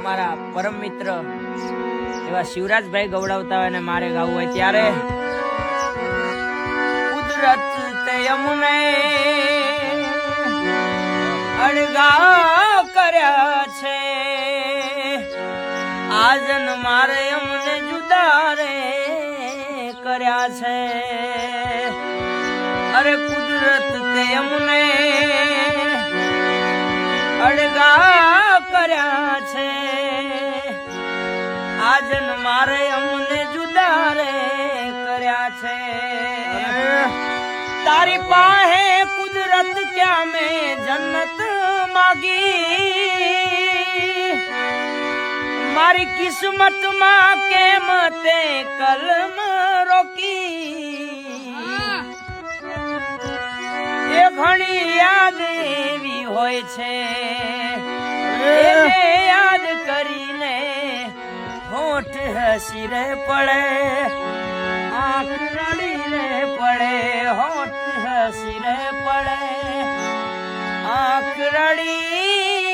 અમારા પરમ મિત્ર એવા શિવરાજભાઈ ગવડાવતા હોય અને મારે ગાવું હોય ત્યારે કુદરત તે અમને અળગા કર્યા છે, આજન મારે અમને જુદા રે કર્યા છે. અરે કુદરત તે અમને અળગા કર્યા છે, આજન મારે અમને જુદા રે કર્યા છે. તારી પાસે કુદરત ક્યાં મેં જન્નત માગી, મારી કિસ્મત માં કેમ તે કલમ રોકી. એ ઘણી યાદ એવી હોય છે, એને યાદ કરીને હોઠ હસી રે પડે, આંખ રડી રે પડે, હોઠ હસી રે પડે, આંખ રડી